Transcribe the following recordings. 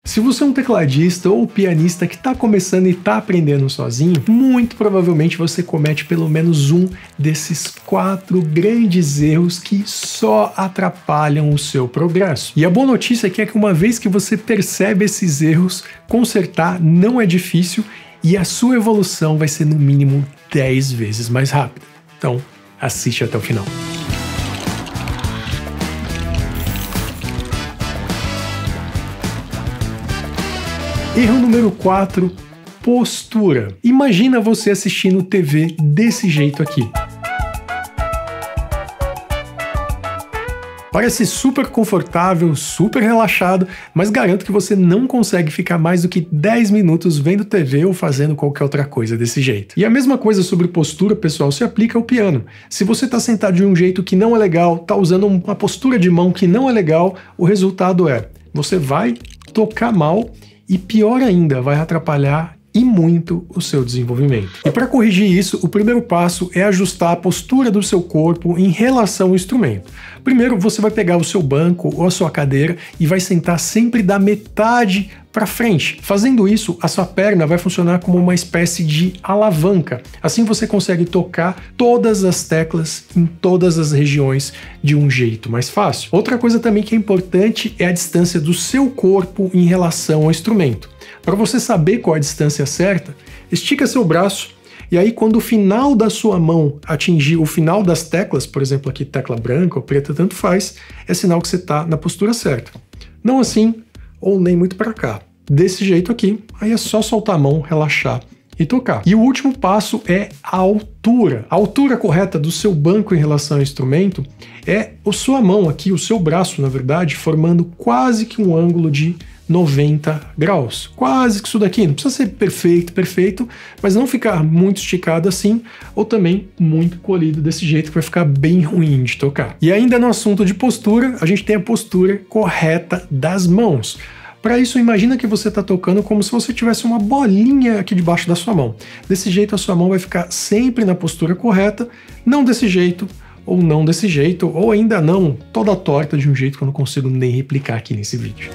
Se você é um tecladista ou pianista que está começando e está aprendendo sozinho, muito provavelmente você comete pelo menos um desses 4 grandes erros que só atrapalham o seu progresso. E a boa notícia aqui é que uma vez que você percebe esses erros, consertar não é difícil e a sua evolução vai ser no mínimo 10 vezes mais rápida. Então, assiste até o final. Erro número 4, postura. Imagina você assistindo TV desse jeito aqui. Parece super confortável, super relaxado, mas garanto que você não consegue ficar mais do que 10 minutos vendo TV ou fazendo qualquer outra coisa desse jeito. E a mesma coisa sobre postura, pessoal, se aplica ao piano. Se você está sentado de um jeito que não é legal, está usando uma postura de mão que não é legal, o resultado é, você vai tocar mal e pior ainda, vai atrapalhar e muito o seu desenvolvimento. E para corrigir isso, o primeiro passo é ajustar a postura do seu corpo em relação ao instrumento. Primeiro, você vai pegar o seu banco ou a sua cadeira e vai sentar sempre da metade para frente. Fazendo isso, a sua perna vai funcionar como uma espécie de alavanca. Assim você consegue tocar todas as teclas em todas as regiões de um jeito mais fácil. Outra coisa também que é importante é a distância do seu corpo em relação ao instrumento. Para você saber qual é a distância certa, estica seu braço e aí quando o final da sua mão atingir o final das teclas, por exemplo aqui tecla branca ou preta, tanto faz, é sinal que você está na postura certa. Não assim ou nem muito para cá. Desse jeito aqui, aí é só soltar a mão, relaxar e tocar. E o último passo é a altura. A altura correta do seu banco em relação ao instrumento é a sua mão aqui, o seu braço, na verdade, formando quase que um ângulo de 90 graus. Quase que isso daqui. Não precisa ser perfeito, mas não ficar muito esticado assim, ou também muito colhido desse jeito que vai ficar bem ruim de tocar. E ainda no assunto de postura, a gente tem a postura correta das mãos. Para isso, imagina que você está tocando como se você tivesse uma bolinha aqui debaixo da sua mão. Desse jeito, a sua mão vai ficar sempre na postura correta, não desse jeito, ou não desse jeito, ou ainda não, toda torta de um jeito que eu não consigo nem replicar aqui nesse vídeo.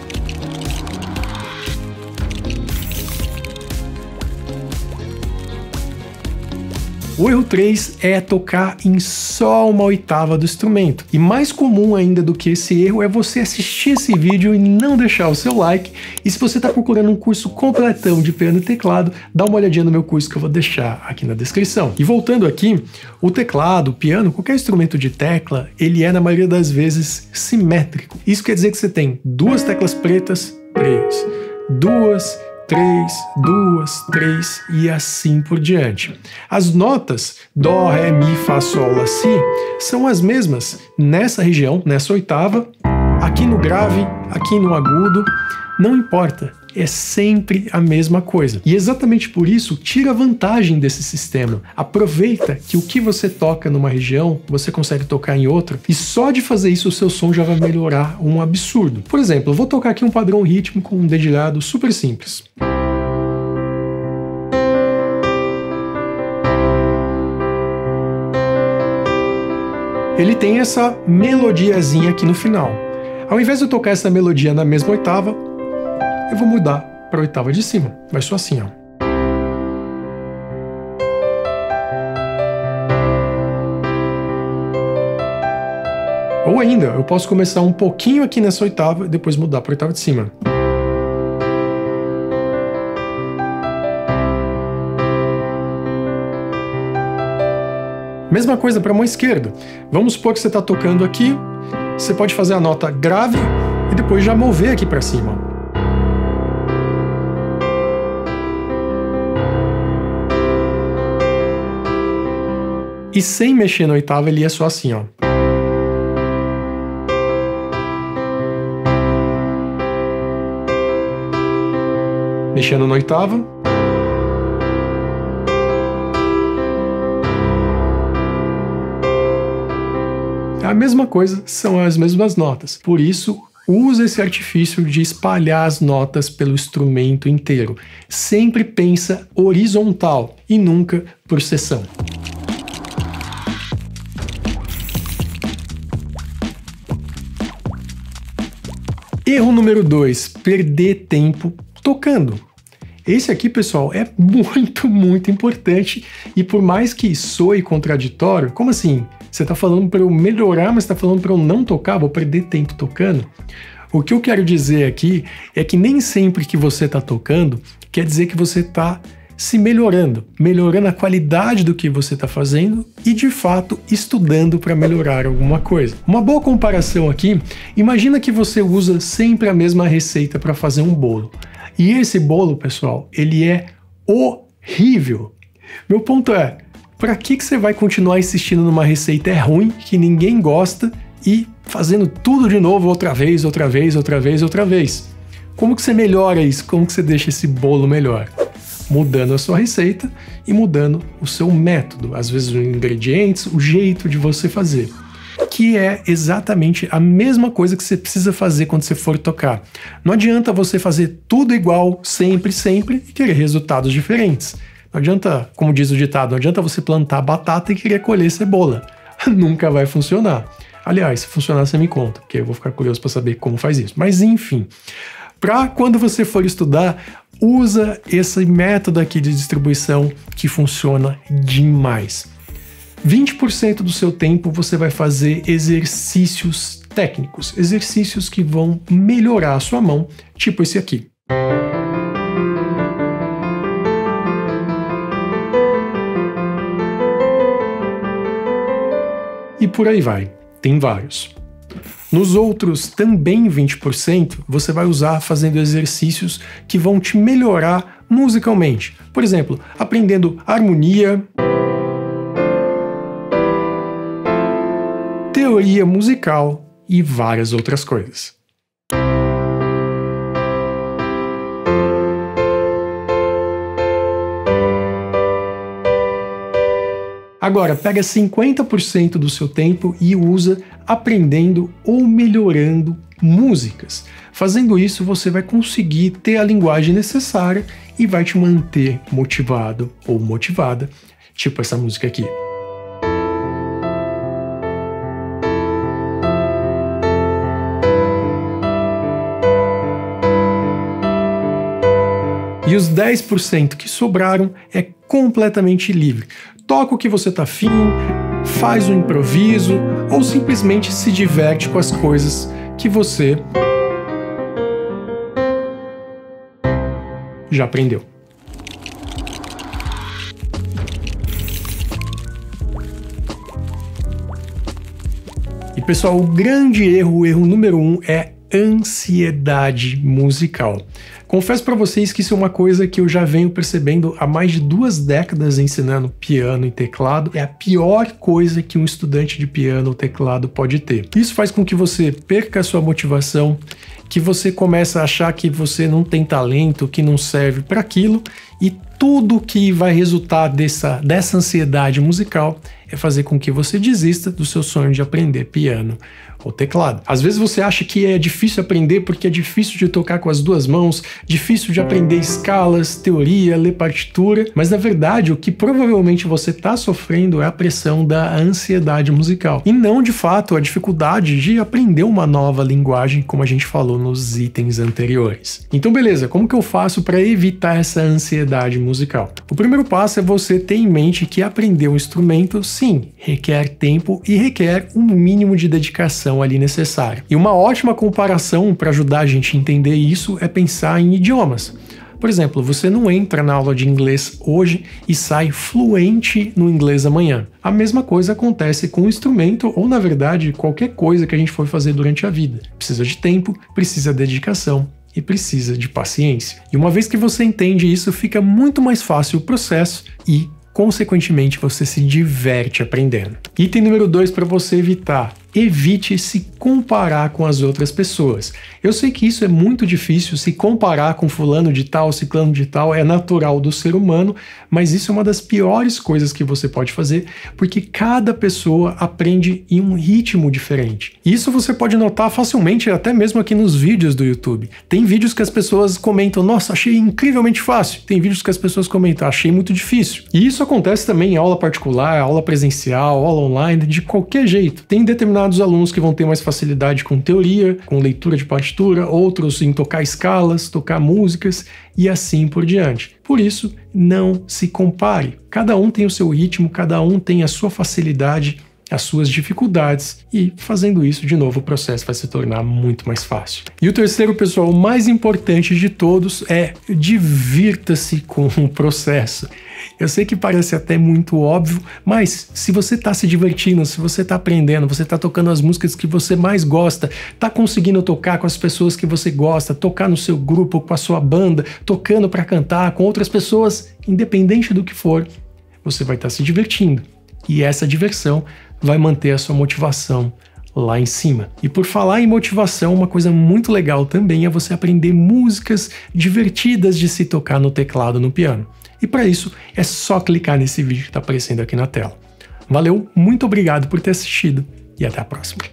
O erro 3 é tocar em só uma oitava do instrumento. E mais comum ainda do que esse erro é você assistir esse vídeo e não deixar o seu like. E se você está procurando um curso completão de piano e teclado, dá uma olhadinha no meu curso que eu vou deixar aqui na descrição. E voltando aqui, o teclado, o piano, qualquer instrumento de tecla, ele é na maioria das vezes simétrico. Isso quer dizer que você tem 2 teclas pretas, 3, 2, 3, 2, 3 e assim por diante. As notas Dó, Ré, Mi, Fá, Sol, Lá, Si são as mesmas nessa região, nessa oitava, aqui no grave, aqui no agudo, não importa, é sempre a mesma coisa. E exatamente por isso, tira vantagem desse sistema. Aproveita que o que você toca numa região, você consegue tocar em outra, e só de fazer isso o seu som já vai melhorar um absurdo. Por exemplo, eu vou tocar aqui um padrão rítmico com um dedilhado super simples. Ele tem essa melodiazinha aqui no final. Ao invés de eu tocar essa melodia na mesma oitava, eu vou mudar para a oitava de cima. Vai só assim, ó. Ou ainda, eu posso começar um pouquinho aqui nessa oitava e depois mudar para a oitava de cima. Mesma coisa para a mão esquerda. Vamos supor que você está tocando aqui, você pode fazer a nota grave e depois já mover aqui para cima. E sem mexer na oitava, ele é só assim, ó. Mexendo na oitava. É a mesma coisa, são as mesmas notas. Por isso, use esse artifício de espalhar as notas pelo instrumento inteiro. Sempre pensa horizontal e nunca por seção. Erro número 2, perder tempo tocando. Esse aqui, pessoal, é muito importante e por mais que soe contraditório, como assim? Você tá falando para eu melhorar, mas tá falando para eu não tocar, vou perder tempo tocando? O que eu quero dizer aqui é que nem sempre que você tá tocando quer dizer que você tá se melhorando a qualidade do que você está fazendo e, de fato, estudando para melhorar alguma coisa. Uma boa comparação aqui, imagina que você usa sempre a mesma receita para fazer um bolo. E esse bolo, pessoal, ele é horrível. Meu ponto é, para que você vai continuar insistindo numa receita ruim, que ninguém gosta, e fazendo tudo de novo outra vez? Como que você melhora isso? Como que você deixa esse bolo melhor? Mudando a sua receita e mudando o seu método, às vezes os ingredientes, o jeito de você fazer, que é exatamente a mesma coisa que você precisa fazer quando você for tocar. Não adianta você fazer tudo igual sempre e querer resultados diferentes. Não adianta, como diz o ditado, não adianta você plantar batata e querer colher cebola. Nunca vai funcionar. Aliás, se funcionar você me conta, porque eu vou ficar curioso para saber como faz isso. Mas enfim, para quando você for estudar, usa esse método aqui de distribuição que funciona demais. 20% do seu tempo você vai fazer exercícios técnicos, exercícios que vão melhorar a sua mão, tipo esse aqui. E por aí vai, tem vários. Nos outros, também 20%, você vai usar fazendo exercícios que vão te melhorar musicalmente. Por exemplo, aprendendo harmonia, teoria musical e várias outras coisas. Agora, pega 50% do seu tempo e usa aprendendo ou melhorando músicas. Fazendo isso, você vai conseguir ter a linguagem necessária e vai te manter motivado ou motivada, tipo essa música aqui. E os 10% que sobraram é completamente livre. Toca o que você tá afim, faz um improviso ou simplesmente se diverte com as coisas que você já aprendeu. E pessoal, o grande erro, o erro número 1 é ansiedade musical. Confesso para vocês que isso é uma coisa que eu já venho percebendo há mais de 2 décadas ensinando piano e teclado. É a pior coisa que um estudante de piano ou teclado pode ter. Isso faz com que você perca a sua motivação, que você começa a achar que você não tem talento, que não serve para aquilo, e tudo que vai resultar dessa ansiedade musical é fazer com que você desista do seu sonho de aprender piano ou teclado. Às vezes você acha que é difícil aprender porque é difícil de tocar com as 2 mãos, difícil de aprender escalas, teoria, ler partitura, mas na verdade o que provavelmente você está sofrendo é a pressão da ansiedade musical e não de fato a dificuldade de aprender uma nova linguagem, como a gente falou nos itens anteriores. Então beleza, como que eu faço para evitar essa ansiedade musical? O primeiro passo é você ter em mente que aprender um instrumento, sim, requer tempo e requer um mínimo de dedicação ali necessário. E uma ótima comparação para ajudar a gente a entender isso é pensar em idiomas. Por exemplo, você não entra na aula de inglês hoje e sai fluente no inglês amanhã. A mesma coisa acontece com o instrumento ou, na verdade, qualquer coisa que a gente for fazer durante a vida. Precisa de tempo, precisa de dedicação e precisa de paciência. E uma vez que você entende isso, fica muito mais fácil o processo e, consequentemente, você se diverte aprendendo. Item número 2 para você evitar. Evite se comparar com as outras pessoas. Eu sei que isso é muito difícil, se comparar com fulano de tal, ciclano de tal, é natural do ser humano, mas isso é uma das piores coisas que você pode fazer, porque cada pessoa aprende em um ritmo diferente. Isso você pode notar facilmente até mesmo aqui nos vídeos do YouTube. Tem vídeos que as pessoas comentam, nossa, achei incrivelmente fácil. Tem vídeos que as pessoas comentam, achei muito difícil. E isso acontece também em aula particular, aula presencial, aula online, de qualquer jeito. Tem determinados determinados alunos que vão ter mais facilidade com teoria, com leitura de partitura, outros em tocar escalas, tocar músicas e assim por diante. Por isso, não se compare. Cada um tem o seu ritmo, cada um tem a sua facilidade, as suas dificuldades, e fazendo isso, de novo, o processo vai se tornar muito mais fácil. E o terceiro, pessoal, o mais importante de todos é divirta-se com o processo. Eu sei que parece até muito óbvio, mas se você está se divertindo, se você está aprendendo, você está tocando as músicas que você mais gosta, está conseguindo tocar com as pessoas que você gosta, tocar no seu grupo, com a sua banda, tocando para cantar com outras pessoas, independente do que for, você vai estar se divertindo. E essa diversão vai manter a sua motivação lá em cima. E por falar em motivação, uma coisa muito legal também é você aprender músicas divertidas de se tocar no teclado, no piano. E para isso é só clicar nesse vídeo que está aparecendo aqui na tela. Valeu, muito obrigado por ter assistido e até a próxima.